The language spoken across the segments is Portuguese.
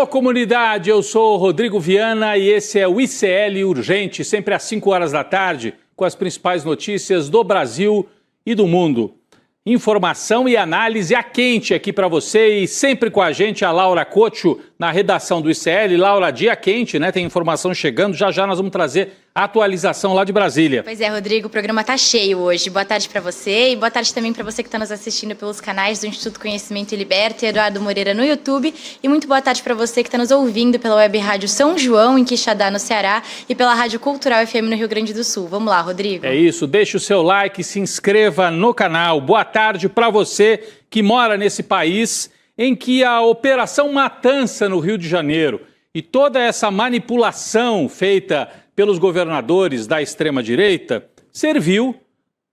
Alô, comunidade, eu sou o Rodrigo Viana e esse é o ICL Urgente, sempre às 5 horas da tarde, com as principais notícias do Brasil e do mundo. Informação e análise a quente aqui para você e sempre com a gente a Laura Cocho na redação do ICL. Laura, dia quente, né? Tem informação chegando, já nós vamos trazer a atualização lá de Brasília. Pois é, Rodrigo, o programa tá cheio hoje. Boa tarde para você e boa tarde também para você que está nos assistindo pelos canais do Instituto Conhecimento e Liberta e Eduardo Moreira no YouTube. E muito boa tarde para você que está nos ouvindo pela Web Rádio São João, em Quixadá, no Ceará, e pela Rádio Cultural FM no Rio Grande do Sul. Vamos lá, Rodrigo. É isso, deixa o seu like, se inscreva no canal. Boa tarde para você que mora nesse país em que a Operação Matança no Rio de Janeiro e toda essa manipulação feita pelos governadores da extrema-direita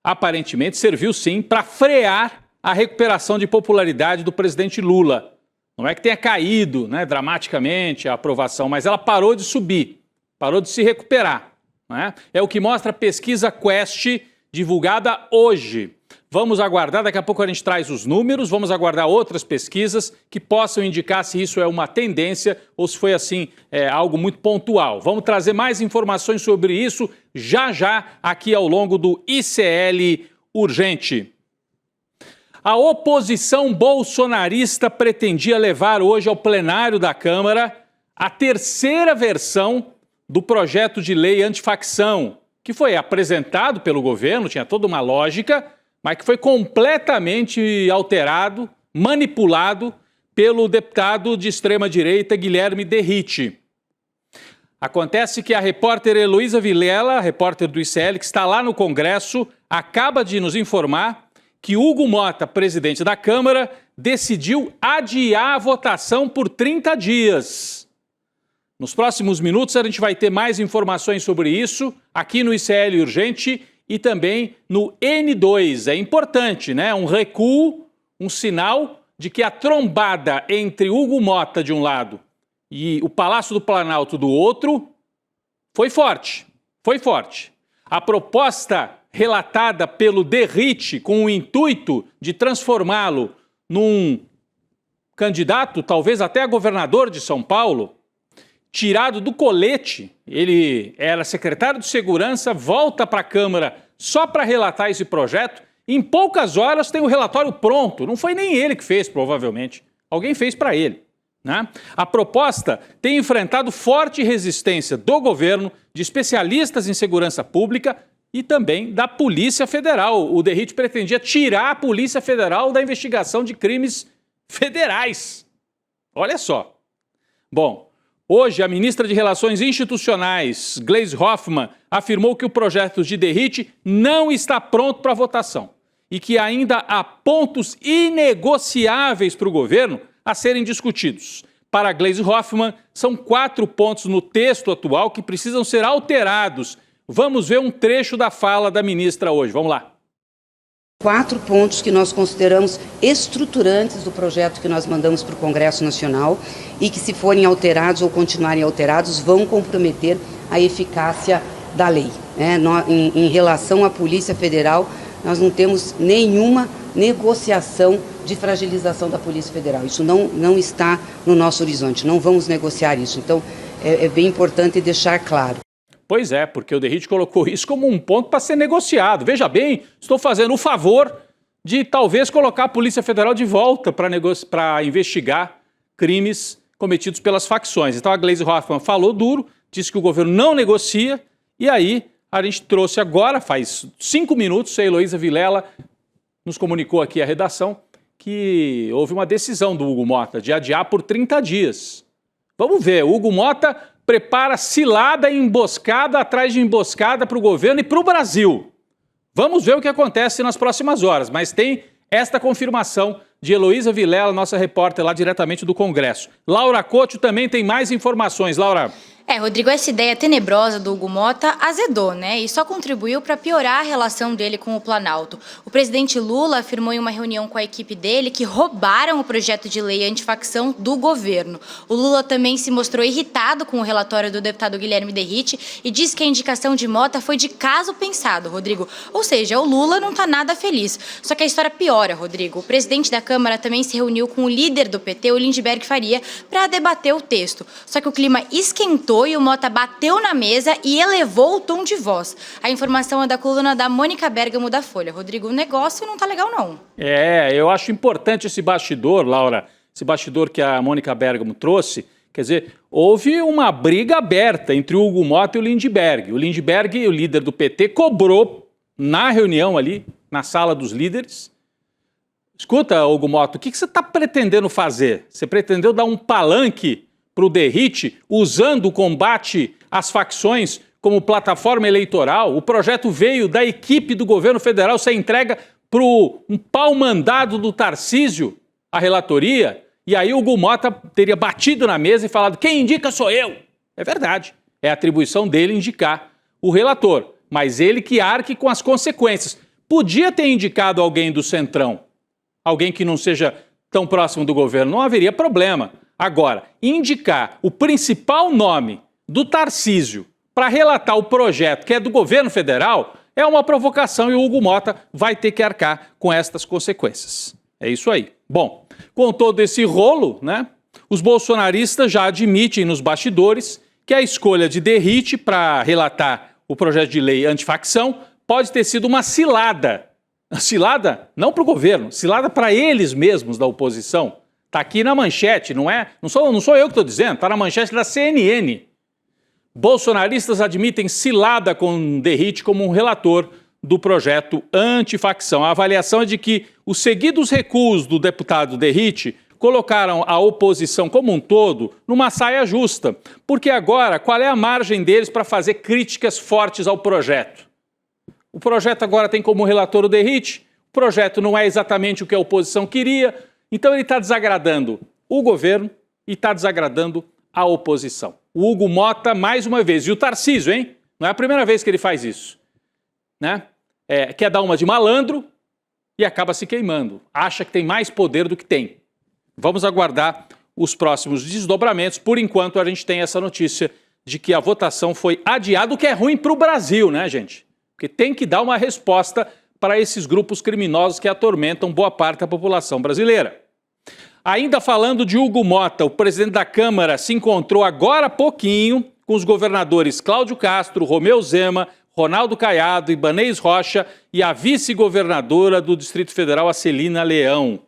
aparentemente serviu sim, para frear a recuperação de popularidade do presidente Lula. Não é que tenha caído, né, dramaticamente a aprovação, mas ela parou de subir, parou de se recuperar. Né? É o que mostra a pesquisa Quest, divulgada hoje. Vamos aguardar, daqui a pouco a gente traz os números, vamos aguardar outras pesquisas que possam indicar se isso é uma tendência ou se foi assim, algo muito pontual. Vamos trazer mais informações sobre isso já aqui ao longo do ICL Urgente. A oposição bolsonarista pretendia levar hoje ao plenário da Câmara a terceira versão do projeto de lei antifacção, que foi apresentado pelo governo, tinha toda uma lógica, mas que foi completamente alterado, manipulado pelo deputado de extrema-direita Guilherme Derrite. Acontece que a repórter Heloísa Vilela, repórter do ICL, que está lá no Congresso, acaba de nos informar que Hugo Motta, presidente da Câmara, decidiu adiar a votação por 30 dias. Nos próximos minutos a gente vai ter mais informações sobre isso aqui no ICL Urgente e também no N2. É importante, né? Um recuo, um sinal de que a trombada entre Hugo Motta de um lado e o Palácio do Planalto do outro foi forte, foi forte. A proposta relatada pelo Derrite com o intuito de transformá-lo num candidato, talvez até a governador de São Paulo, tirado do colete, ele era secretário de Segurança, volta para a Câmara só para relatar esse projeto, em poucas horas tem o relatório pronto, não foi nem ele que fez, provavelmente, alguém fez para ele. Né? A proposta tem enfrentado forte resistência do governo, de especialistas em segurança pública e também da Polícia Federal. O Derrite pretendia tirar a Polícia Federal da investigação de crimes federais. Olha só. Bom, hoje, a ministra de Relações Institucionais, Gleisi Hoffmann, afirmou que o projeto de Derrite não está pronto para votação e que ainda há pontos inegociáveis para o governo a serem discutidos. Para Gleisi Hoffmann, são 4 pontos no texto atual que precisam ser alterados. Vamos ver um trecho da fala da ministra hoje. Vamos lá. 4 pontos que nós consideramos estruturantes do projeto que nós mandamos para o Congresso Nacional e que, se forem alterados ou continuarem alterados, vão comprometer a eficácia da lei. Em relação à Polícia Federal, nós não temos nenhuma negociação de fragilização da Polícia Federal. Isso não está no nosso horizonte, não vamos negociar isso. Então, é bem importante deixar claro. Pois é, porque o Derrite colocou isso como um ponto para ser negociado. Veja bem, estou fazendo o favor de talvez colocar a Polícia Federal de volta para investigar crimes cometidos pelas facções. Então a Gleisi Hoffmann falou duro, disse que o governo não negocia, e aí a gente trouxe agora, faz 5 minutos, a Heloísa Vilela nos comunicou aqui a redação que houve uma decisão do Hugo Motta de adiar por 30 dias. Vamos ver, o Hugo Motta prepara cilada e emboscada atrás de emboscada para o governo e para o Brasil. Vamos ver o que acontece nas próximas horas, mas tem esta confirmação de Heloísa Vilela, nossa repórter lá diretamente do Congresso. Laura Cocho também tem mais informações. Laura. Rodrigo, essa ideia tenebrosa do Hugo Mota azedou, né? E só contribuiu para piorar a relação dele com o Planalto. O presidente Lula afirmou em uma reunião com a equipe dele que roubaram o projeto de lei antifacção do governo. O Lula também se mostrou irritado com o relatório do deputado Guilherme Derrite e disse que a indicação de Mota foi de caso pensado, Rodrigo. Ou seja, o Lula não está nada feliz. Só que a história piora, Rodrigo. O presidente da Câmara também se reuniu com o líder do PT, o Lindenberg Faria, para debater o texto. Só que o clima esquentou e o Mota bateu na mesa e elevou o tom de voz. A informação é da coluna da Mônica Bergamo da Folha. Rodrigo, o negócio não tá legal, não. Eu acho importante esse bastidor, Laura, esse bastidor que a Mônica Bergamo trouxe. Quer dizer, houve uma briga aberta entre o Hugo Mota e o Lindenberg. O Lindenberg, o líder do PT, cobrou na reunião ali, na sala dos líderes. Escuta, Hugo Mota, o que você está pretendendo fazer? Você pretendeu dar um palanque para o Derrite, usando o combate às facções como plataforma eleitoral? O projeto veio da equipe do governo federal ser entregue para um pau-mandado do Tarcísio, a relatoria, e aí o Hugo Mota teria batido na mesa e falado: quem indica sou eu. É verdade, é atribuição dele indicar o relator, mas ele que arque com as consequências. Podia ter indicado alguém do Centrão, alguém que não seja tão próximo do governo, não haveria problema. Agora, indicar o principal nome do Tarcísio para relatar o projeto que é do governo federal é uma provocação e o Hugo Mota vai ter que arcar com estas consequências. É isso aí. Bom, com todo esse rolo, né, os bolsonaristas já admitem nos bastidores que a escolha de Derrite para relatar o projeto de lei antifacção pode ter sido uma cilada. Cilada não para o governo, cilada para eles mesmos da oposição. Está aqui na manchete, não sou eu que estou dizendo, está na manchete da CNN. Bolsonaristas admitem cilada com Derrite como um relator do projeto antifacção. A avaliação é de que os seguidos recuos do deputado Derrite colocaram a oposição como um todo numa saia justa. Porque agora, qual é a margem deles para fazer críticas fortes ao projeto? O projeto agora tem como relator o Derrite, o projeto não é exatamente o que a oposição queria, então ele está desagradando o governo e está desagradando a oposição. O Hugo Mota, mais uma vez, e o Tarcísio, hein? Não é a primeira vez que ele faz isso, né? Quer dar uma de malandro e acaba se queimando. Acha que tem mais poder do que tem. Vamos aguardar os próximos desdobramentos. Por enquanto, a gente tem essa notícia de que a votação foi adiada, o que é ruim para o Brasil, né, gente? Porque tem que dar uma resposta para esses grupos criminosos que atormentam boa parte da população brasileira. Ainda falando de Hugo Mota, o presidente da Câmara se encontrou agora há pouquinho com os governadores Cláudio Castro, Romeu Zema, Ronaldo Caiado, Ibanez Rocha e a vice-governadora do Distrito Federal, a Celina Leão.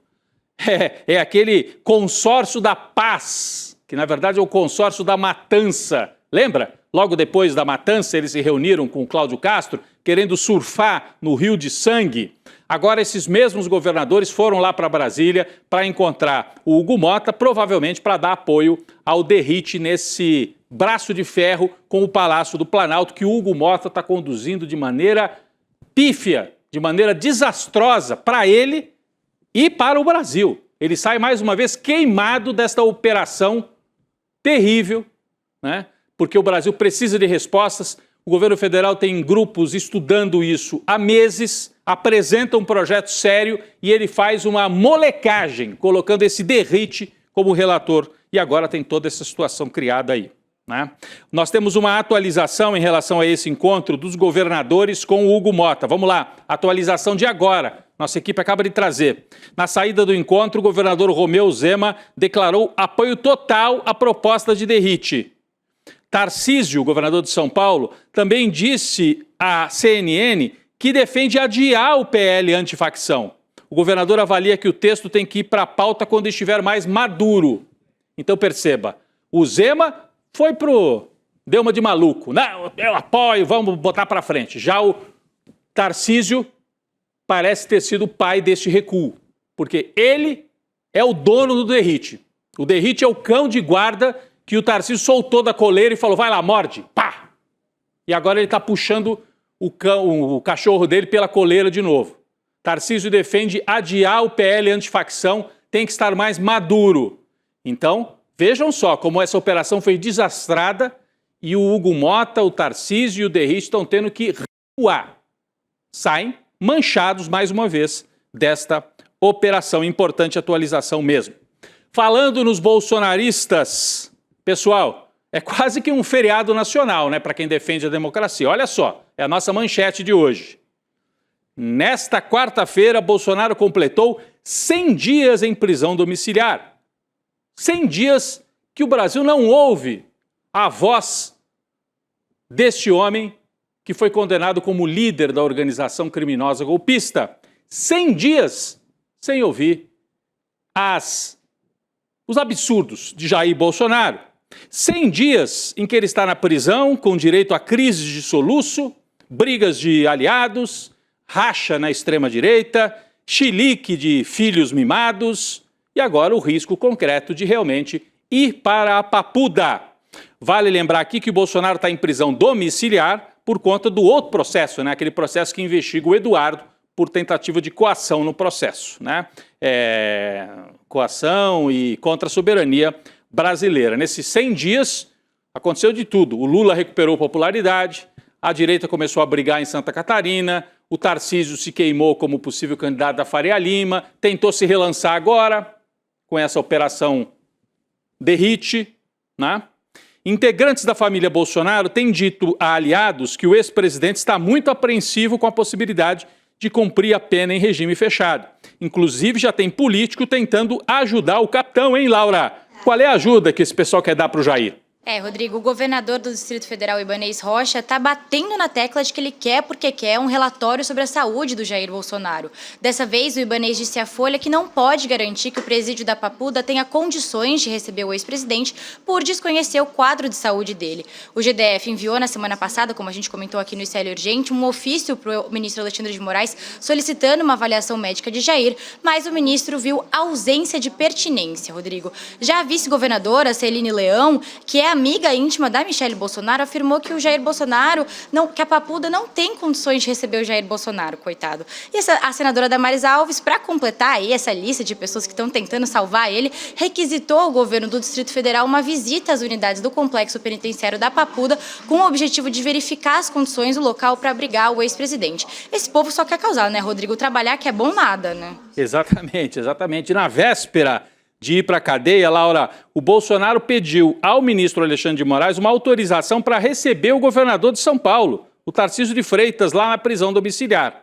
É aquele consórcio da paz, que na verdade é o consórcio da matança. Lembra? Logo depois da matança, eles se reuniram com o Cláudio Castro, querendo surfar no rio de sangue. Agora, esses mesmos governadores foram lá para Brasília para encontrar o Hugo Mota, provavelmente para dar apoio ao Derrite nesse braço de ferro com o Palácio do Planalto, que o Hugo Mota está conduzindo de maneira pífia, de maneira desastrosa para ele e para o Brasil. Ele sai mais uma vez queimado desta operação terrível, né? Porque o Brasil precisa de respostas. O governo federal tem grupos estudando isso há meses, apresenta um projeto sério e ele faz uma molecagem, colocando esse Derrite como relator. E agora tem toda essa situação criada aí, né? Nós temos uma atualização em relação a esse encontro dos governadores com o Hugo Mota. Vamos lá, atualização de agora. Nossa equipe acaba de trazer. Na saída do encontro, o governador Romeu Zema declarou apoio total à proposta de Derrite. Tarcísio, governador de São Paulo, também disse à CNN que defende adiar o PL antifacção. O governador avalia que o texto tem que ir para a pauta quando estiver mais maduro. Então perceba, o Zema foi deu uma de maluco. Não, eu apoio, vamos botar para frente. Já o Tarcísio parece ter sido o pai deste recuo, porque ele é o dono do Derrite. O Derrite é o cão de guarda que o Tarcísio soltou da coleira e falou: vai lá, morde, pá! E agora ele está puxando o cachorro dele pela coleira de novo. Tarcísio defende adiar o PL antifacção, tem que estar mais maduro. Então, vejam só como essa operação foi desastrada e o Hugo Mota, o Tarcísio e o Derrite estão tendo que recuar. Saem manchados mais uma vez desta operação. Importante atualização mesmo. Falando nos bolsonaristas, pessoal, é quase que um feriado nacional, né, para quem defende a democracia. Olha só, é a nossa manchete de hoje. Nesta quarta-feira, Bolsonaro completou 100 dias em prisão domiciliar. 100 dias que o Brasil não ouve a voz deste homem que foi condenado como líder da organização criminosa golpista. 100 dias sem ouvir os absurdos de Jair Bolsonaro. 100 dias em que ele está na prisão, com direito a crises de soluço, brigas de aliados, racha na extrema-direita, chilique de filhos mimados e agora o risco concreto de realmente ir para a papuda. Vale lembrar aqui que o Bolsonaro está em prisão domiciliar por conta do outro processo, né? Aquele processo que investiga o Eduardo por tentativa de coação no processo, né? Coação e contra a soberania brasileira. Nesses 100 dias aconteceu de tudo. O Lula recuperou popularidade, a direita começou a brigar em Santa Catarina, o Tarcísio se queimou como possível candidato da Faria Lima, tentou se relançar agora com essa operação Derrite, né? Integrantes da família Bolsonaro têm dito a aliados que o ex-presidente está muito apreensivo com a possibilidade de cumprir a pena em regime fechado. Inclusive, já tem político tentando ajudar o capitão, hein, Laura? Qual é a ajuda que esse pessoal quer dar para o Jair? Rodrigo, o governador do Distrito Federal, Ibanez Rocha, está batendo na tecla de que ele quer, porque quer, um relatório sobre a saúde do Jair Bolsonaro. Dessa vez, o Ibanez disse à Folha que não pode garantir que o presídio da Papuda tenha condições de receber o ex-presidente por desconhecer o quadro de saúde dele. O GDF enviou na semana passada, como a gente comentou aqui no ICL Urgente, um ofício para o ministro Alexandre de Moraes solicitando uma avaliação médica de Jair, mas o ministro viu ausência de pertinência, Rodrigo. Já a vice-governadora, Celine Leão, que é amiga íntima da Michelle Bolsonaro, afirmou que o Jair Bolsonaro, que a Papuda não tem condições de receber o Jair Bolsonaro, coitado. E a senadora Damares Alves, para completar aí essa lista de pessoas que estão tentando salvar ele, requisitou ao governo do Distrito Federal uma visita às unidades do complexo penitenciário da Papuda com o objetivo de verificar as condições do local para abrigar o ex-presidente. Esse povo só quer causar, né, Rodrigo? Trabalhar que é bom nada, né? Exatamente. Na véspera de ir para a cadeia, Laura, o Bolsonaro pediu ao ministro Alexandre de Moraes uma autorização para receber o governador de São Paulo, o Tarcísio de Freitas, lá na prisão domiciliar.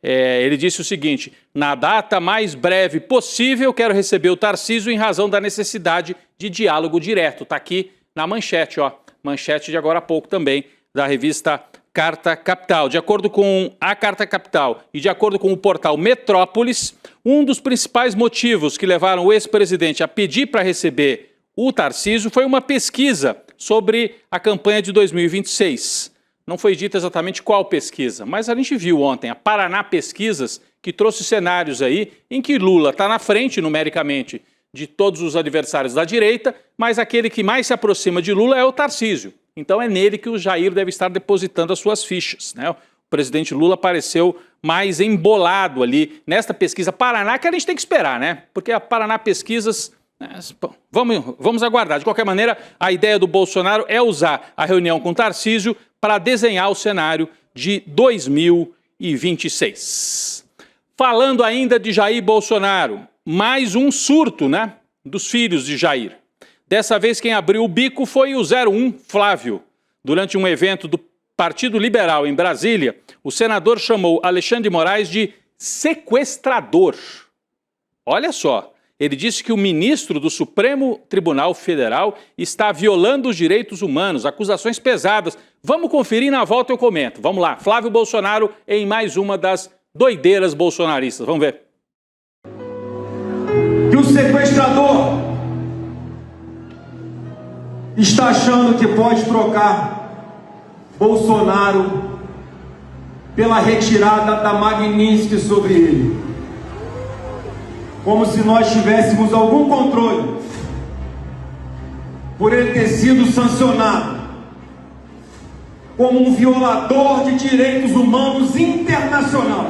Ele disse o seguinte: na data mais breve possível, quero receber o Tarcísio em razão da necessidade de diálogo direto. Está aqui na manchete, ó. Manchete de agora há pouco também, da revista Carta Capital. De acordo com a Carta Capital e de acordo com o portal Metrópolis, um dos principais motivos que levaram o ex-presidente a pedir para receber o Tarcísio foi uma pesquisa sobre a campanha de 2026. Não foi dita exatamente qual pesquisa, mas a gente viu ontem a Paraná Pesquisas, que trouxe cenários aí em que Lula está na frente numericamente de todos os adversários da direita, mas aquele que mais se aproxima de Lula é o Tarcísio. Então é nele que o Jair deve estar depositando as suas fichas, né? O presidente Lula apareceu mais embolado ali nesta pesquisa Paraná, que a gente tem que esperar, né? Porque a Paraná Pesquisas, vamos aguardar. De qualquer maneira, a ideia do Bolsonaro é usar a reunião com Tarcísio para desenhar o cenário de 2026. Falando ainda de Jair Bolsonaro, mais um surto, né, dos filhos de Jair. Dessa vez quem abriu o bico foi o 01 Flávio. Durante um evento do Partido Liberal em Brasília, o senador chamou Alexandre de Moraes de sequestrador. Olha só, ele disse que o ministro do Supremo Tribunal Federal está violando os direitos humanos, acusações pesadas. Vamos conferir, na volta eu comento. Vamos lá, Flávio Bolsonaro em mais uma das doideiras bolsonaristas. Vamos ver. Que o sequestrador está achando que pode trocar Bolsonaro pela retirada da Magnitsky sobre ele, como se nós tivéssemos algum controle por ele ter sido sancionado como um violador de direitos humanos internacional.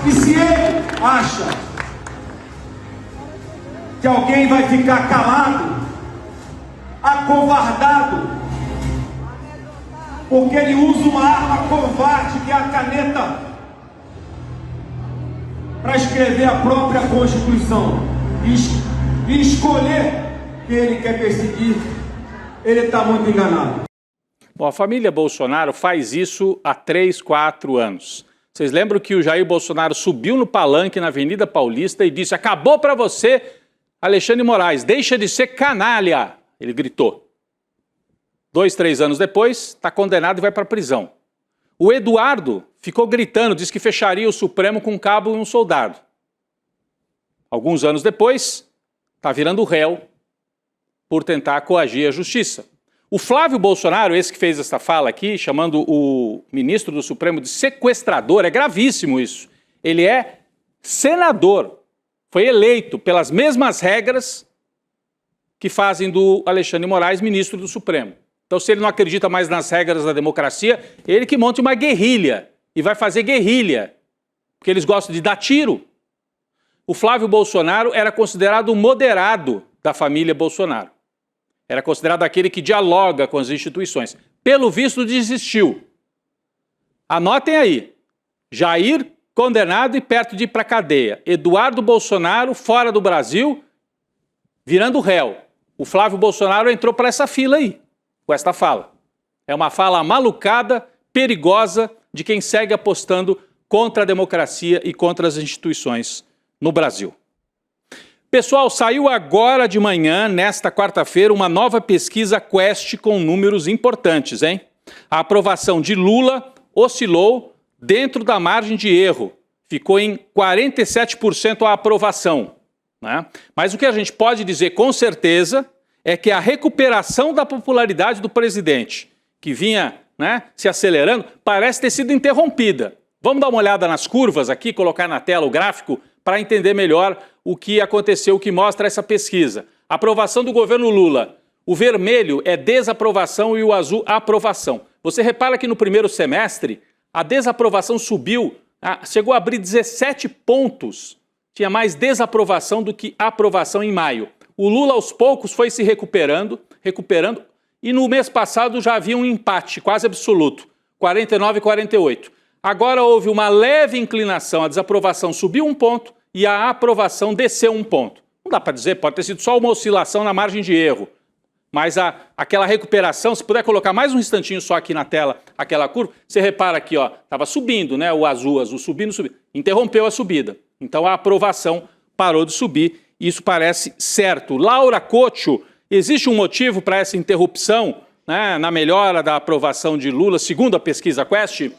E se ele acha que alguém vai ficar calado acovardado, porque ele usa uma arma covarde, que é a caneta, para escrever a própria Constituição e escolher quem ele quer perseguir. Ele está muito enganado. Bom, a família Bolsonaro faz isso há 3, 4 anos. Vocês lembram que o Jair Bolsonaro subiu no palanque na Avenida Paulista e disse: acabou para você, Alexandre de Moraes, deixa de ser canalha. Ele gritou. 2, 3 anos depois, está condenado e vai para a prisão. O Eduardo ficou gritando, disse que fecharia o Supremo com um cabo e um soldado. Alguns anos depois, está virando réu por tentar coagir a justiça. O Flávio Bolsonaro, esse que fez essa fala aqui, chamando o ministro do Supremo de sequestrador, é gravíssimo isso. Ele é senador, foi eleito pelas mesmas regras que fazem do Alexandre de Moraes ministro do Supremo. Então, se ele não acredita mais nas regras da democracia, ele que monte uma guerrilha, e vai fazer guerrilha, porque eles gostam de dar tiro. O Flávio Bolsonaro era considerado o moderado da família Bolsonaro. Era considerado aquele que dialoga com as instituições. Pelo visto, desistiu. Anotem aí. Jair, condenado e perto de ir para a cadeia. Eduardo Bolsonaro, fora do Brasil, virando réu. O Flávio Bolsonaro entrou para essa fila aí, com esta fala. É uma fala malucada, perigosa, de quem segue apostando contra a democracia e contra as instituições no Brasil. Pessoal, saiu agora de manhã, nesta quarta-feira, uma nova pesquisa Quest com números importantes, hein? A aprovação de Lula oscilou dentro da margem de erro. Ficou em 47% a aprovação, né? Mas o que a gente pode dizer com certeza é que a recuperação da popularidade do presidente, que vinha, né, se acelerando, parece ter sido interrompida. Vamos dar uma olhada nas curvas aqui, colocar na tela o gráfico para entender melhor o que aconteceu, o que mostra essa pesquisa. Aprovação do governo Lula. O vermelho é desaprovação e o azul aprovação. Você repara que no primeiro semestre a desaprovação subiu, chegou a abrir 17 pontos. Tinha mais desaprovação do que aprovação em maio. O Lula aos poucos foi se recuperando, e no mês passado já havia um empate quase absoluto, 49 e 48. Agora houve uma leve inclinação, a desaprovação subiu 1 ponto e a aprovação desceu 1 ponto. Não dá para dizer, pode ter sido só uma oscilação na margem de erro. Mas aquela recuperação, se puder colocar mais um instantinho só aqui na tela, aquela curva, você repara aqui, ó, estava subindo, né? O azul subindo, interrompeu a subida. Então a aprovação parou de subir, isso parece certo. Laura Couto, existe um motivo para essa interrupção, né, na melhora da aprovação de Lula, segundo a pesquisa Quest?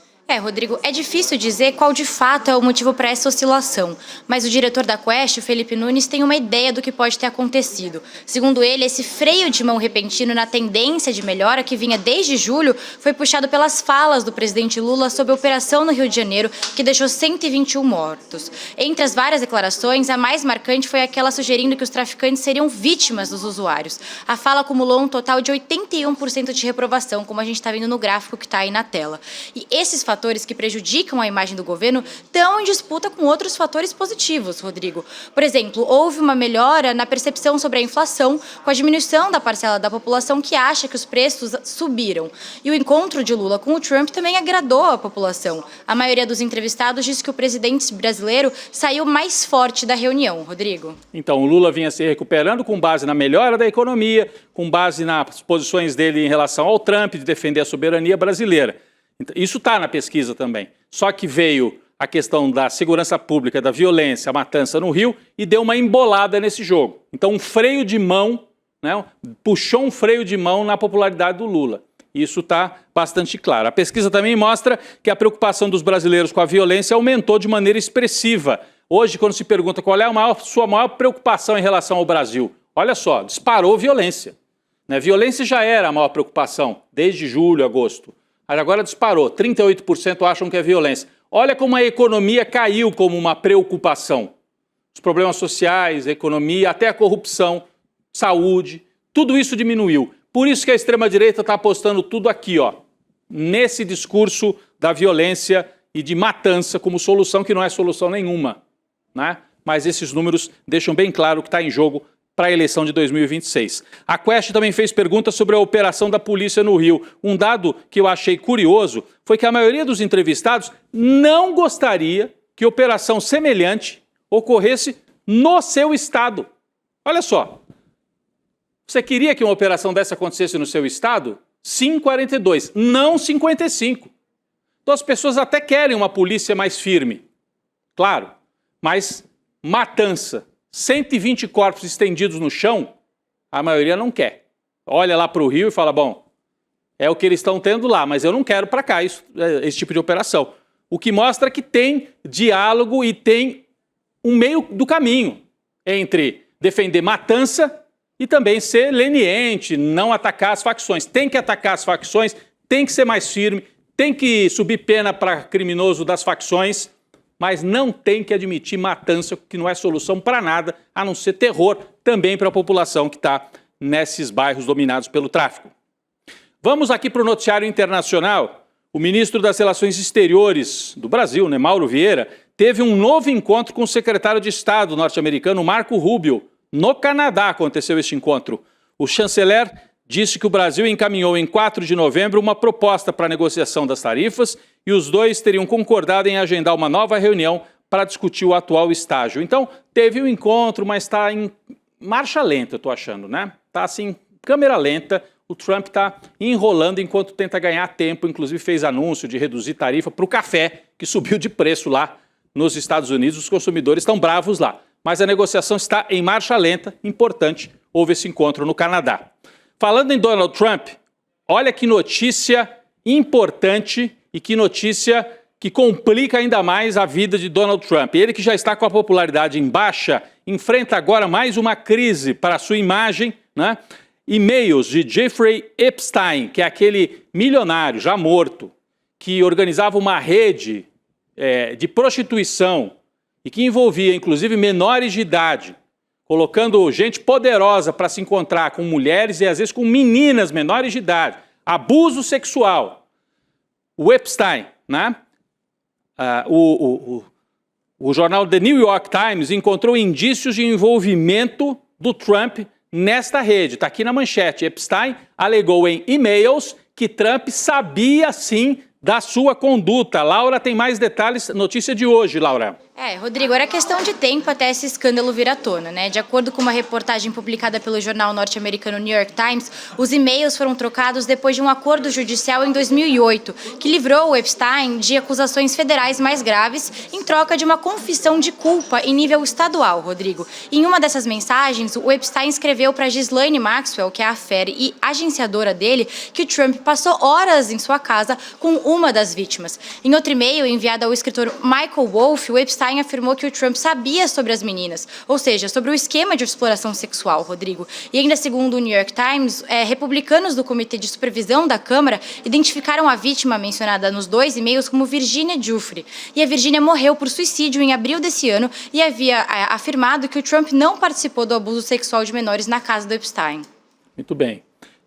Rodrigo, é difícil dizer qual de fato é o motivo para essa oscilação, mas o diretor da Quest, Felipe Nunes, tem uma ideia do que pode ter acontecido. Segundo ele, esse freio de mão repentino na tendência de melhora que vinha desde julho foi puxado pelas falas do presidente Lula sobre a operação no Rio de Janeiro, que deixou 121 mortos. Entre as várias declarações, a mais marcante foi aquela sugerindo que os traficantes seriam vítimas dos usuários. A fala acumulou um total de 81% de reprovação, como a gente está vendo no gráfico que está aí na tela. E esses fatores que prejudicam a imagem do governo estão em disputa com outros fatores positivos, Rodrigo. Por exemplo, houve uma melhora na percepção sobre a inflação, com a diminuição da parcela da população que acha que os preços subiram. E o encontro de Lula com o Trump também agradou a população. A maioria dos entrevistados disse que o presidente brasileiro saiu mais forte da reunião, Rodrigo. Então, o Lula vinha se recuperando com base na melhora da economia, com base nas posições dele em relação ao Trump, de defender a soberania brasileira. Isso está na pesquisa também. Só que veio a questão da segurança pública, da violência, a matança no Rio e deu uma embolada nesse jogo. Então, um freio de mão, né, puxou um freio de mão na popularidade do Lula. Isso está bastante claro. A pesquisa também mostra que a preocupação dos brasileiros com a violência aumentou de maneira expressiva. Hoje, quando se pergunta qual é a sua maior preocupação em relação ao Brasil, olha só, disparou violência. Né? Violência já era a maior preocupação desde julho, agosto. Agora disparou, 38% acham que é violência. Olha como a economia caiu como uma preocupação. Os problemas sociais, a economia, até a corrupção, saúde, tudo isso diminuiu. Por isso que a extrema-direita está apostando tudo aqui, ó, nesse discurso da violência e de matança como solução, que não é solução nenhuma, né? Mas esses números deixam bem claro que está em jogo para a eleição de 2026. A Quest também fez perguntas sobre a operação da polícia no Rio. Um dado que eu achei curioso foi que a maioria dos entrevistados não gostaria que operação semelhante ocorresse no seu estado. Olha só, você queria que uma operação dessa acontecesse no seu estado? Sim, 42, não 55. Então as pessoas até querem uma polícia mais firme, claro, mas matança, 120 corpos estendidos no chão, a maioria não quer. Olha lá para o Rio e fala, bom, é o que eles estão tendo lá, mas eu não quero para cá esse tipo de operação. O que mostra que tem diálogo e tem um meio do caminho entre defender matança e também ser leniente, não atacar as facções. Tem que atacar as facções, tem que ser mais firme, tem que subir pena para criminoso das facções, mas não tem que admitir matança, que não é solução para nada, a não ser terror também para a população que está nesses bairros dominados pelo tráfico. Vamos aqui para o noticiário internacional. O ministro das Relações Exteriores do Brasil, né, Mauro Vieira, teve um novo encontro com o secretário de Estado norte-americano, Marco Rubio. No Canadá aconteceu este encontro. O chanceler disse que o Brasil encaminhou em 4 de novembro uma proposta para a negociação das tarifas e os dois teriam concordado em agendar uma nova reunião para discutir o atual estágio. Então, teve um encontro, mas está em marcha lenta, eu estou achando, né? Está assim, câmera lenta. O Trump está enrolando enquanto tenta ganhar tempo, inclusive fez anúncio de reduzir tarifa para o café, que subiu de preço lá nos Estados Unidos. Os consumidores estão bravos lá. Mas a negociação está em marcha lenta, importante, houve esse encontro no Canadá. Falando em Donald Trump, olha que notícia importante e que notícia que complica ainda mais a vida de Donald Trump. Ele que já está com a popularidade em baixa, enfrenta agora mais uma crise para a sua imagem, né? E-mails de Jeffrey Epstein, que é aquele milionário já morto, que organizava uma rede de prostituição e que envolvia inclusive menores de idade, colocando gente poderosa para se encontrar com mulheres e às vezes com meninas menores de idade. Abuso sexual. O Epstein, né? O jornal The New York Times encontrou indícios de envolvimento do Trump nesta rede. Está aqui na manchete. Epstein alegou em e-mails que Trump sabia sim da sua conduta. Laura tem mais detalhes, notícia de hoje, Laura. Rodrigo, era questão de tempo até esse escândalo vir à tona, né? De acordo com uma reportagem publicada pelo jornal norte-americano New York Times, os e-mails foram trocados depois de um acordo judicial em 2008, que livrou o Epstein de acusações federais mais graves em troca de uma confissão de culpa em nível estadual, Rodrigo. Em uma dessas mensagens, o Epstein escreveu para Ghislaine Maxwell, que é a affair e agenciadora dele, que o Trump passou horas em sua casa com uma das vítimas. Em outro e-mail enviado ao escritor Michael Wolff, o Epstein afirmou que o Trump sabia sobre as meninas, ou seja, sobre o esquema de exploração sexual, Rodrigo. E ainda segundo o New York Times, republicanos do Comitê de Supervisão da Câmara identificaram a vítima mencionada nos dois e-mails como Virginia Giuffre. E a Virginia morreu por suicídio em abril desse ano e havia afirmado que o Trump não participou do abuso sexual de menores na casa do Epstein. Muito bem.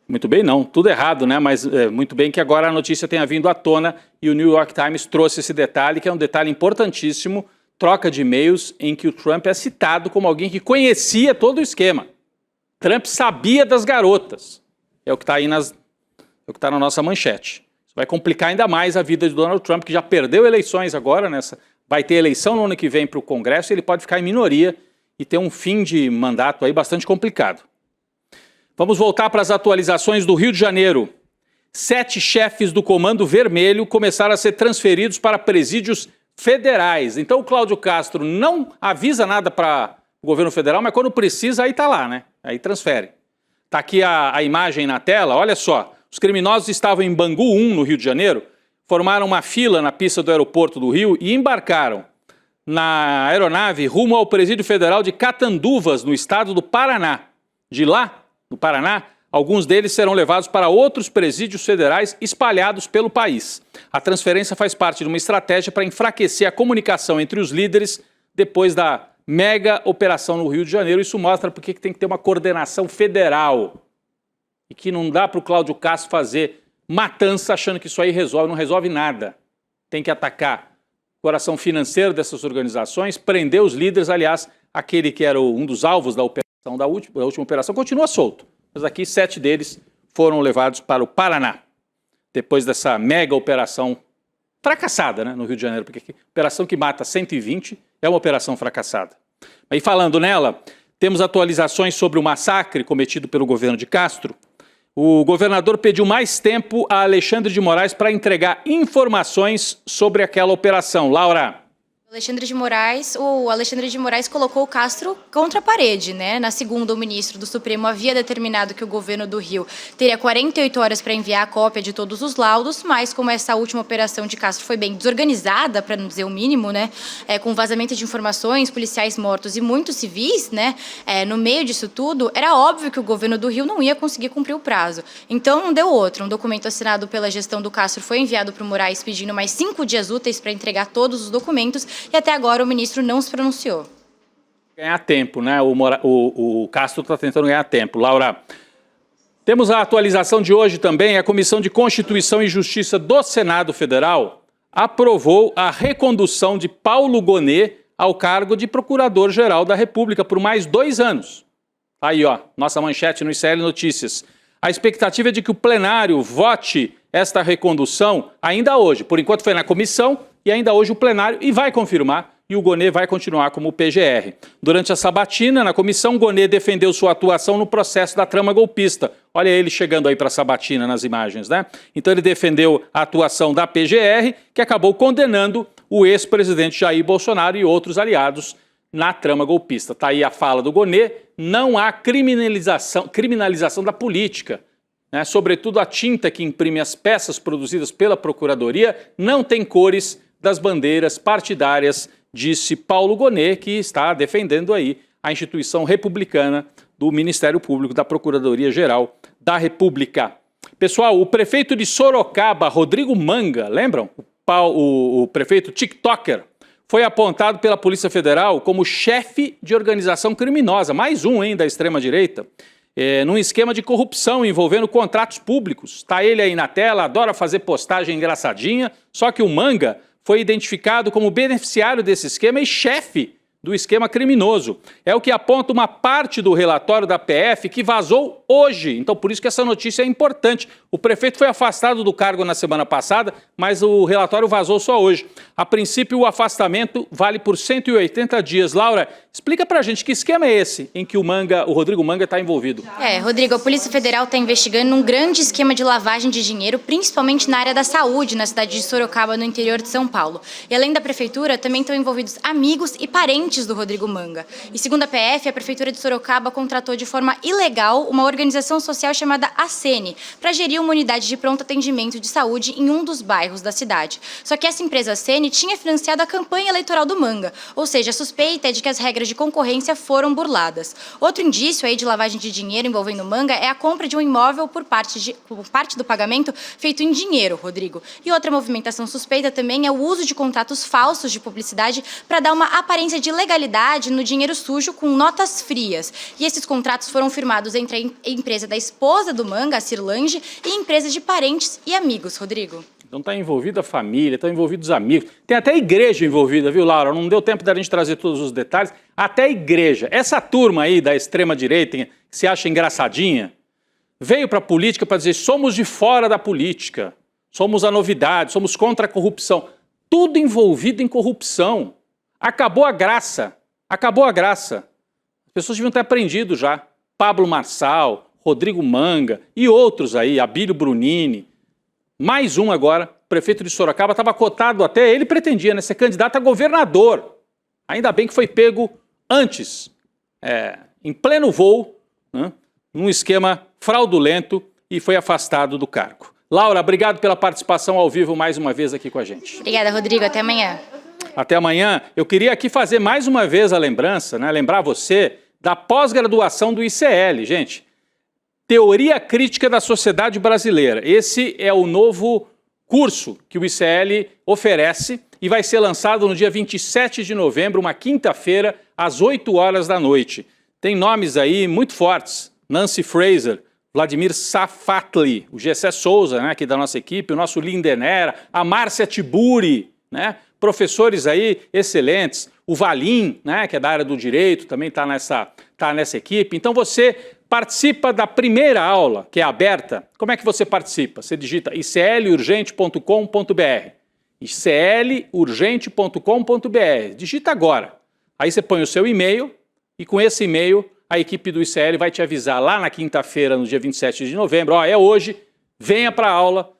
Muito bem não, tudo errado, né? Mas muito bem que agora a notícia tenha vindo à tona e o New York Times trouxe esse detalhe, que é um detalhe importantíssimo, troca de e-mails em que o Trump é citado como alguém que conhecia todo o esquema. Trump sabia das garotas. É o que está aí é o que está na nossa manchete. Isso vai complicar ainda mais a vida de Donald Trump, que já perdeu eleições agora, vai ter eleição no ano que vem para o Congresso e ele pode ficar em minoria e ter um fim de mandato aí bastante complicado. Vamos voltar para as atualizações do Rio de Janeiro. 7 chefes do Comando Vermelho começaram a ser transferidos para presídios federais. Então o Cláudio Castro não avisa nada para o governo federal, mas quando precisa, aí está lá, né? Aí transfere. Está aqui a imagem na tela, olha só. Os criminosos estavam em Bangu 1, no Rio de Janeiro, formaram uma fila na pista do aeroporto do Rio e embarcaram na aeronave rumo ao Presídio Federal de Catanduvas, no estado do Paraná. De lá, no Paraná, alguns deles serão levados para outros presídios federais espalhados pelo país. A transferência faz parte de uma estratégia para enfraquecer a comunicação entre os líderes depois da mega operação no Rio de Janeiro. Isso mostra porque tem que ter uma coordenação federal e que não dá para o Cláudio Castro fazer matança achando que isso aí resolve, não resolve nada. Tem que atacar o coração financeiro dessas organizações, prender os líderes, aliás, aquele que era um dos alvos da operação da última operação, continua solto. Mas aqui 7 deles foram levados para o Paraná, depois dessa mega operação fracassada, né, no Rio de Janeiro, porque operação que mata 120 é uma operação fracassada. E falando nela, temos atualizações sobre o massacre cometido pelo governo de Castro. O governador pediu mais tempo a Alexandre de Moraes para entregar informações sobre aquela operação. Laura. O Alexandre de Moraes colocou o Castro contra a parede, né? Na segunda, o ministro do Supremo havia determinado que o governo do Rio teria 48 horas para enviar a cópia de todos os laudos, mas como essa última operação de Castro foi bem desorganizada, para não dizer o mínimo, né? Com vazamento de informações, policiais mortos e muitos civis, né? No meio disso tudo, era óbvio que o governo do Rio não ia conseguir cumprir o prazo. Então, não deu outro. Um documento assinado pela gestão do Castro foi enviado para o Moraes pedindo mais 5 dias úteis para entregar todos os documentos. E até agora o ministro não se pronunciou. Ganhar tempo, né? O Castro está tentando ganhar tempo. Laura, temos a atualização de hoje também. A Comissão de Constituição e Justiça do Senado Federal aprovou a recondução de Paulo Gonet ao cargo de Procurador-Geral da República por mais 2 anos. Aí, ó, nossa manchete no ICL Notícias. A expectativa é de que o plenário vote esta recondução ainda hoje. Por enquanto foi na comissão e ainda hoje o plenário e vai confirmar e o Gonet vai continuar como PGR. Durante a sabatina, na comissão, Gonet defendeu sua atuação no processo da trama golpista. Olha ele chegando aí para a sabatina nas imagens, né? Então ele defendeu a atuação da PGR, que acabou condenando o ex-presidente Jair Bolsonaro e outros aliados na trama golpista. Está aí a fala do Gonet, não há criminalização da política. Né? Sobretudo a tinta que imprime as peças produzidas pela Procuradoria não tem cores das bandeiras partidárias, disse Paulo Gonet, que está defendendo aí a instituição republicana do Ministério Público, da Procuradoria-Geral da República. Pessoal, o prefeito de Sorocaba, Rodrigo Manga, lembram? O prefeito TikToker, foi apontado pela Polícia Federal como chefe de organização criminosa, mais um, hein, da extrema-direita, num esquema de corrupção envolvendo contratos públicos. Está ele aí na tela, adora fazer postagem engraçadinha, só que o Manga foi identificado como beneficiário desse esquema e chefe do esquema criminoso. É o que aponta uma parte do relatório da PF que vazou hoje. Então, por isso que essa notícia é importante. O prefeito foi afastado do cargo na semana passada, mas o relatório vazou só hoje. A princípio, o afastamento vale por 180 dias. Laura, explica pra gente que esquema é esse em que o Rodrigo Manga está envolvido. Rodrigo, a Polícia Federal está investigando um grande esquema de lavagem de dinheiro, principalmente na área da saúde, na cidade de Sorocaba, no interior de São Paulo. E além da prefeitura, também estão envolvidos amigos e parentes do Rodrigo Manga. E segundo a PF, a Prefeitura de Sorocaba contratou de forma ilegal uma organização social chamada ACN para gerir uma unidade de pronto atendimento de saúde em um dos bairros da cidade. Só que essa empresa ACN tinha financiado a campanha eleitoral do Manga, ou seja, a suspeita é de que as regras de concorrência foram burladas. Outro indício aí de lavagem de dinheiro envolvendo o Manga é a compra de um imóvel por parte do pagamento feito em dinheiro, Rodrigo. E outra movimentação suspeita também é o uso de contratos falsos de publicidade para dar uma aparência de legalidade no dinheiro sujo com notas frias. E esses contratos foram firmados entre a empresa da esposa do Manga, a Cirlange, e empresas de parentes e amigos, Rodrigo. Então está envolvida a família, estão envolvidos os amigos. Tem até a igreja envolvida, viu, Laura? Não deu tempo da gente trazer todos os detalhes. Até a igreja. Essa turma aí da extrema-direita, que se acha engraçadinha, veio para a política para dizer somos de fora da política, somos a novidade, somos contra a corrupção. Tudo envolvido em corrupção. Acabou a graça. Acabou a graça. As pessoas deviam ter aprendido já. Pablo Marçal, Rodrigo Manga e outros aí, Abílio Brunini. Mais um agora, prefeito de Sorocaba, estava cotado até, ele pretendia, né, ser candidato a governador. Ainda bem que foi pego antes, em pleno voo, né, num esquema fraudulento e foi afastado do cargo. Laura, obrigado pela participação ao vivo mais uma vez aqui com a gente. Obrigada, Rodrigo. Até amanhã. Até amanhã. Eu queria aqui fazer mais uma vez a lembrança, né, lembrar você da pós-graduação do ICL, gente. Teoria Crítica da Sociedade Brasileira. Esse é o novo curso que o ICL oferece e vai ser lançado no dia 27 de novembro, uma quinta-feira, às 8 horas da noite. Tem nomes aí muito fortes. Nancy Fraser, Vladimir Safatli, o Gessé Souza, né, aqui da nossa equipe, o nosso Lindenera, a Márcia Tiburi, né, professores aí excelentes. O Valim, né, que é da área do direito, também está estar nessa equipe. Então você participa da primeira aula, que é aberta. Como é que você participa? Você digita iclurgente.com.br. iclurgente.com.br. Digita agora. Aí você põe o seu e-mail e com esse e-mail a equipe do ICL vai te avisar lá na quinta-feira, no dia 27 de novembro. É hoje, venha para a aula,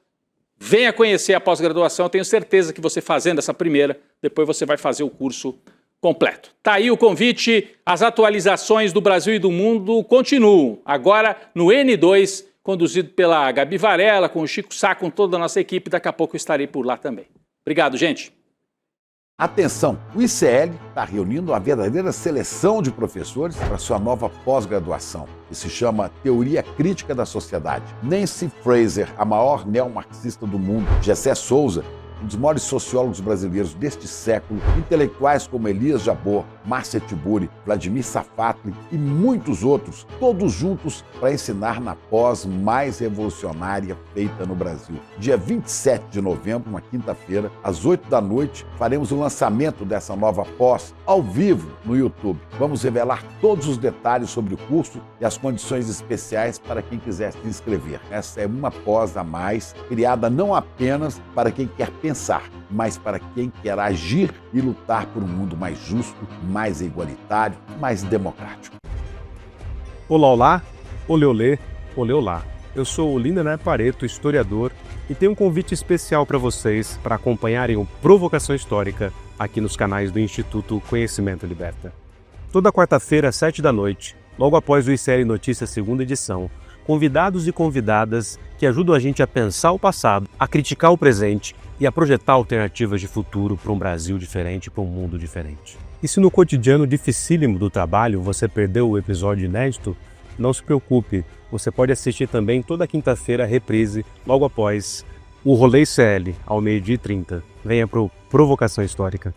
venha conhecer a pós-graduação. Eu tenho certeza que você fazendo essa primeira, depois você vai fazer o curso completo. Tá aí o convite, as atualizações do Brasil e do mundo continuam. Agora no N2, conduzido pela Gabi Varela, com o Chico Sá, com toda a nossa equipe. Daqui a pouco eu estarei por lá também. Obrigado, gente. Atenção, o ICL está reunindo uma verdadeira seleção de professores para sua nova pós-graduação, que se chama Teoria Crítica da Sociedade. Nancy Fraser, a maior neomarxista do mundo, Gessé Souza, um dos maiores sociólogos brasileiros deste século, intelectuais como Elias Jabbour, Márcia Tiburi, Vladimir Safatli e muitos outros, todos juntos para ensinar na pós mais revolucionária feita no Brasil. Dia 27 de novembro, uma quinta-feira, às 8 da noite, faremos o lançamento dessa nova pós ao vivo no YouTube. Vamos revelar todos os detalhes sobre o curso e as condições especiais para quem quiser se inscrever. Essa é uma pós a mais, criada não apenas para quem quer pensar, mas para quem quer agir e lutar por um mundo mais justo, mais igualitário, mais democrático. Olá, olá, olê, olê, olê, olá. Eu sou o Lindenay Pareto, historiador, e tenho um convite especial para vocês para acompanharem o Provocação Histórica aqui nos canais do Instituto Conhecimento Liberta. Toda quarta-feira, às 7 da noite, logo após o ICL Notícias segunda edição, convidados e convidadas que ajudam a gente a pensar o passado, a criticar o presente e a projetar alternativas de futuro para um Brasil diferente, para um mundo diferente. E se no cotidiano dificílimo do trabalho você perdeu o episódio inédito, não se preocupe, você pode assistir também toda quinta-feira a reprise, logo após o Rolê ICL, ao 12h30. Venha para o Provocação Histórica.